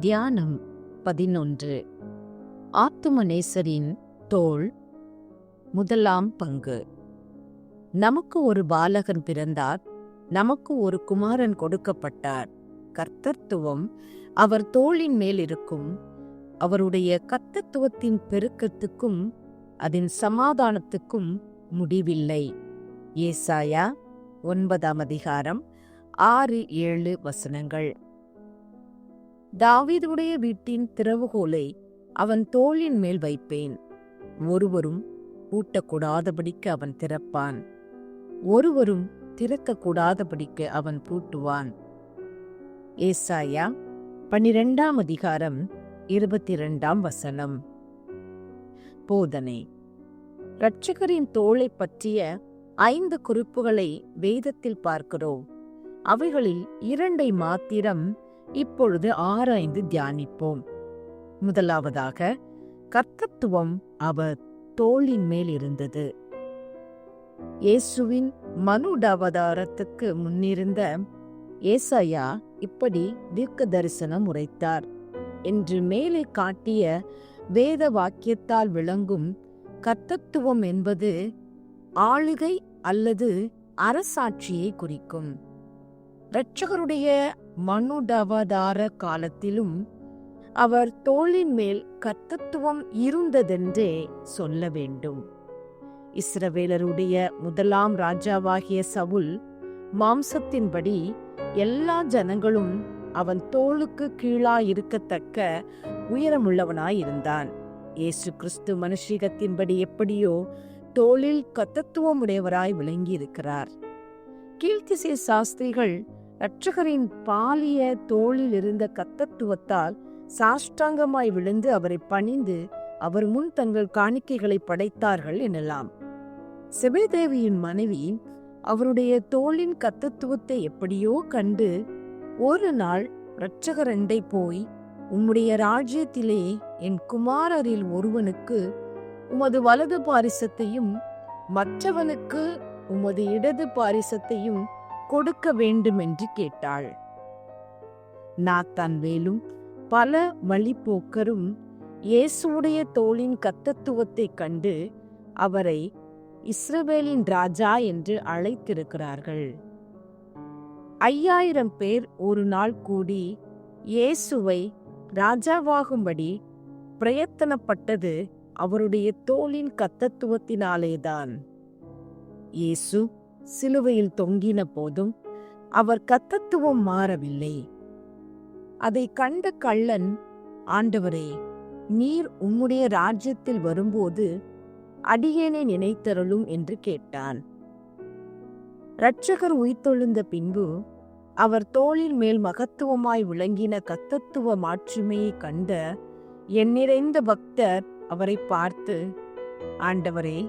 தியானம் 11. ஆத்துமநேசரின் தோள். முதலாம் பங்கு. நமக்கு ஒரு பாலகன் பிறந்தார், நமக்கு ஒரு குமாரன் கொடுக்கப்பட்டார். கர்த்தத்துவம் அவர் தோளின் மேல் இருக்கும். அவருடைய கர்த்தத்துவத்தின் பெருக்கத்துக்கும் அதன் சமாதானத்துக்கும் முடிவில்லை. ஏசாயா 9 6-7 வசனங்கள். தாவீதுடைய வீட்டின் திறவுகோலை அவன் தோளின் மேல் வைப்பேன். ஒருவரும் பூட்டக்கூடாதபடிக்கு அவன் திறப்பான், ஒருவரும் திறக்கக்கூடாதபடிக்கு அவன் பூட்டுவான். ஏசாயா 12 வசனம். போதனை. இரட்சகரின் தோளை பற்றிய 5 குறிப்புகளை வேதத்தில் பார்க்கிறோம். அவைகளில் 2 மாத்திரம் இப்பொழுது ஆராய்ந்து தியானிப்போம். முதலாவதாக, கர்த்தத்துவம் அவர் தோளின் மேல் இருந்தது. இயேசுவின் மனுடாவதாரத்துக்கு முன்னிருந்த ஏசாயா இப்படி தீர்க்க தரிசனம் உரைத்தார் என்று மேலே காட்டிய வேத வாக்கியத்தால் விளங்கும் கர்த்தத்துவம் என்பது ஆளுகை அல்லது அரசாட்சியை குறிக்கும். இரட்சகருடைய மனுடாவதார காலத்திலும் அவர் தோளின் மேல் கர்த்தத்துவம் இருந்ததென்றே சொல்ல வேண்டும். இஸ்ரவேலருடைய முதலாம் ராஜாவாகிய சவுல் மாம்சத்தின்படி எல்லா ஜனங்களும் அவன் தோளுக்கு கீழாயிருக்கத்தக்க உயரமுள்ளவனாயிருந்தான். இயேசு கிறிஸ்து மனுஷீகத்தின்படி எப்படியோ தோளில் கர்த்தத்துவம் உடையவராய் விளங்கியிருக்கிறார். கீழ்த்திசை சாஸ்திரிகள் இரட்சகரின் பாலிய தோளில் இருந்த கர்த்தத்துவத்தால் சாஷ்டாங்கமாய் விழுந்து அவரை பணிந்து அவர் முன் தங்கள் காணிக்கைகளை படைத்தார்கள் எனலாம். செபதேவியின் மனைவி அவருடைய தோளின் கர்த்தத்துவத்தை எப்படியோ கண்டு ஒரு நாள் இரட்சகரண்டை போய், உம்முடைய ராஜ்யத்திலே என் குமாரரில் ஒருவனுக்கு உமது வலது பாரிசத்தையும் மற்றவனுக்கு உமது இடது பாரிசத்தையும் கொடுக்க வேண்டும் என்று கேட்டாள். நாத்தான் வேலும் பல வழிப்போக்கரும் இயேசுடைய தோளின் கர்த்தத்துவத்தை கண்டு அவரை இஸ்ரவேலின் ராஜா என்று அழைத்திருக்கிறார்கள். 5000 பேர் ஒரு நாள் கூடி இயேசுவை ராஜாவாகும்படி பிரயத்தனப்பட்டது அவருடைய தோளின் கர்த்தத்துவத்தினாலேதான். இயேசு சிலுவையில் தொங்கின போதும் அவர் கர்த்தத்துவம் மாறவில்லை. அதை கண்ட கள்ளன், ஆண்டவரே, நீர் உம்முடைய ராஜ்யத்தில் வரும்போது அடியேனை நினைத்தருளும் என்று கேட்டான். இரட்சகர் உயிர்த்தெழுந்த பின்பு அவர் தோளின் மேல் மகத்துவமாய் விளங்கின கர்த்தத்துவ மாட்சிமையை கண்ட எண்ணிறைந்த பக்தர் அவரை பார்த்து, ஆண்டவரே,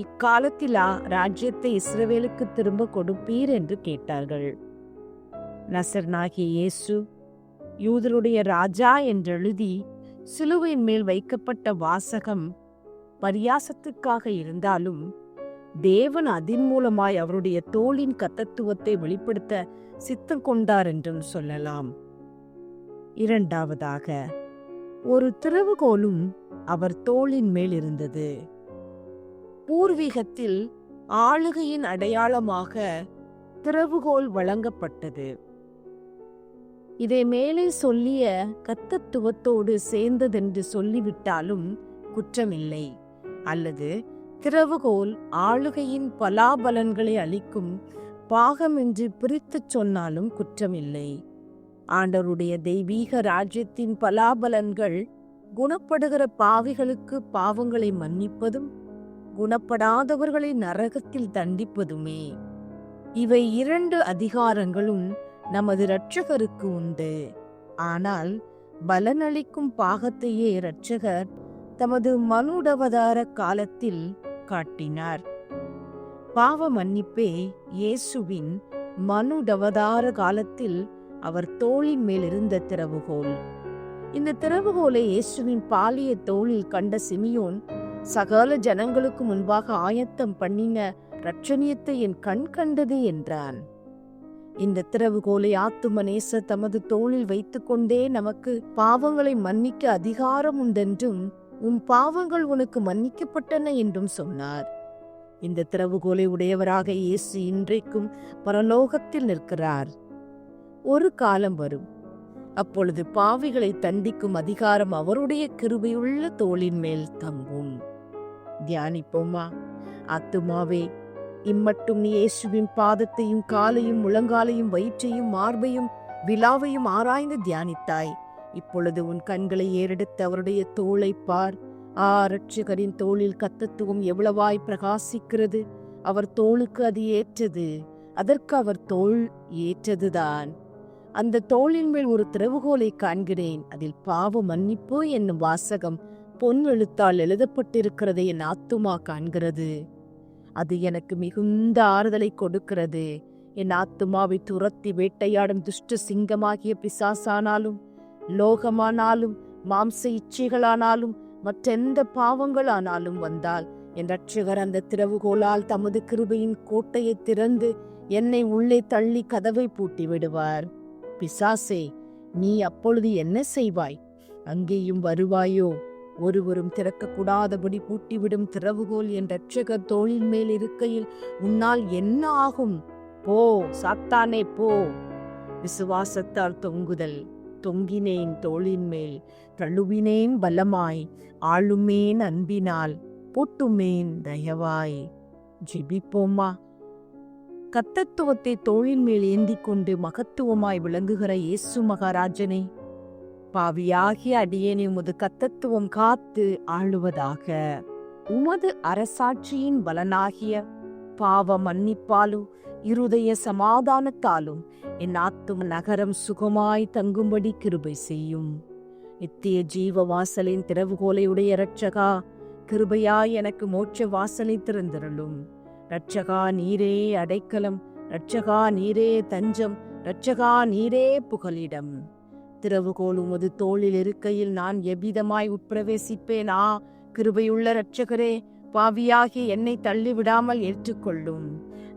இக்காலத்திலா ராஜ்யத்தை இஸ்ரவேலுக்கு திரும்ப கொடுப்பீர் என்று கேட்டார்கள். நசரனாகிய இயேசு யூதருடைய ராஜா என்றெழுதி சிலுவையின் மேல் வைக்கப்பட்ட வாசகம் பரியாசத்துக்காக இருந்தாலும் தேவன் அதன் மூலமாய் அவருடைய தோளின் கர்த்தத்துவத்தை வெளிப்படுத்த சித்தம் கொண்டார் என்றும் சொல்லலாம். இரண்டாவதாக, ஒரு திறவுகோலும் அவர் தோளின் மேல் இருந்தது. பூர்வீகத்தில் ஆளுகையின் அடையாளமாக திறவுகோல் வழங்கப்பட்டது. இதை மேலே சொல்லிய கர்த்தத்துவத்தோடு சேர்ந்ததென்று சொல்லிவிட்டாலும் குற்றமில்லை. அல்லது திறவுகோல் ஆளுகையின் பலாபலன்களை அளிக்கும் பாகம் என்று பிரித்துச் சொன்னாலும் குற்றமில்லை. ஆண்டவருடைய தெய்வீக ராஜ்யத்தின் பலாபலன்கள் குணப்படுகிற பாவிகளுக்கு பாவங்களை மன்னிப்பதும் குணப்படாதவர்களை நரகத்தில் தண்டிப்பதுமே. இவை 2 அதிகாரங்களும் நமது இரட்சகருக்கு உண்டு. ஆனால் பலனளிக்கும் பாகத்தையே இரட்சகர் தமது மனுடவதார காலத்தில் காட்டினார். பாவ மன்னிப்பே இயேசுவின் மனுடவதார காலத்தில் அவர் தோளின் மேல் இருந்த திறவுகோல். இந்த திறவுகோலை இயேசுவின் பாலிய தோளில் கண்ட சிமியோன், சகல ஜனங்களுக்கு முன்பாக ஆயத்தம் பண்ணின இரட்சணியத்தை என் கண் கண்டது என்றான். இந்த திறவுகோலை ஆத்தும நேசர் தமது தோளில் வைத்துக்கொண்டே நமக்கு பாவங்களை மன்னிக்க அதிகாரம் உண்டென்றும் உன் பாவங்கள் உனக்கு மன்னிக்கப்பட்டன என்றும் சொன்னார். இந்த திறவுகோலை உடையவராக இயேசு இன்றைக்கும் பரலோகத்தில் நிற்கிறார். ஒரு காலம் வரும், அப்பொழுது பாவிகளை தண்டிக்கும் அதிகாரம் அவருடைய கிருபையுள்ள தோளின் மேல் தங்கும். தியானிப்போமா? ஆத்துமாவே, இம்மட்டும் நீ இயேசுவின் பாதத்தையும் காலையும் முழங்காலையும் வயிற்றையும் மார்பையும் விலாவையும் ஆராய்ந்து தியானித்தாய். இப்பொழுது உன் கண்களை ஏறெடுத்து அவருடைய தோளை பார். இரட்சகரின் தோளில் கர்த்தத்துவம் எவ்வளவாய் பிரகாசிக்கிறது! அவர் தோளுக்கு அது ஏற்றது, அதற்கு அவர் தோள் ஏற்றதுதான். அந்த தோளின் மேல் ஒரு திறவுகோலை காண்கிறேன். அதில் பாவ மன்னிப்பு என்னும் வாசகம் பொன் எழுத்தால் எழுதப்பட்டிருக்கிறதை என் ஆத்துமா காண்கிறது. அது எனக்கு மிகுந்த ஆறுதலை கொடுக்கிறது. என் ஆத்துமாவை துரத்தி வேட்டையாடும் துஷ்ட சிங்கமாகிய பிசாசானாலும், லோகமானாலும், மாம்ச இச்சைகளானாலும், மற்றெந்த பாவங்களானாலும் வந்தால் என் இரட்சகர் அந்த திறவுகோலால் தமது கிருபையின் கோட்டையை திறந்து என்னை உள்ளே தள்ளி கதவை பூட்டி விடுவார். பிசாசே, நீ அப்பொழுது என்ன செய்வாய்? அங்கேயும் வருவாயோ? ஒருவரும் திறக்கக்கூடாதபடி பூட்டிவிடும் திறவுகோல் என் இரட்சகர் தோளின் மேல் இருக்கையில் உன்னால் என்ன ஆகும்? போ சாத்தானே, போ. விசுவாசத்தால் தொங்குதல். தொங்கினேன் தோளின் மேல், தழுவினேன் பலமாய், ஆளுமேன் அன்பினால், பூட்டுமேன் தயவாய். ஜெபிப்போமா? கர்த்தத்துவத்தை தோளின் மேல் ஏந்தி கொண்டு மகத்துவமாய் விளங்குகிற இயேசு மகாராஜனே, பாவியாகிய அடியேனை உமது கர்த்தத்துவம் காத்து ஆளுவதாக. உமது அரசாட்சியின் பலனாகிய பாவ மன்னிப்பாலும் இருதய சமாதானத்தாலும் என் ஆத்தும நகரம் சுகமாய் தங்கும்படி கிருபை செய்யும். நித்திய ஜீவ வாசலின் திறவுகோலையுடைய இரட்சகா, கிருபையாய் எனக்கு மோட்ச வாசலை திறந்திரலும். இரட்சகா, நீரே அடைக்கலம், இரட்சகா நீரே தஞ்சம், இரட்சகா நீரே புகலிடம். திறவுகோல் உமது தோளில் இருக்கையில் நான் எவ்விதமாய் உட்பிரவேசிப்பேனா? கிருபையுள்ள இரட்சகரே, பாவியாகி என்னை தள்ளிவிடாமல் ஏற்றுக்கொள்ளும்.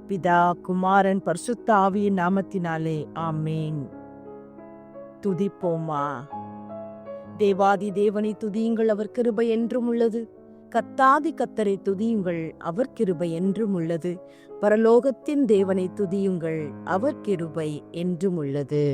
பிதா, குமாரன், பரிசுத்த ஆவியின் நாமத்தினாலே ஆமேன். துதிப்போமா? தேவாதி தேவனை துதியுங்கள், அவர் கிருபை என்றும் உள்ளது. கர்த்தாதி கர்த்தரை துதியுங்கள், அவர் கிருபை என்றும் உள்ளது. பரலோகத்தின் தேவனை துதியுங்கள், அவர் கிருபை என்றும் உள்ளது.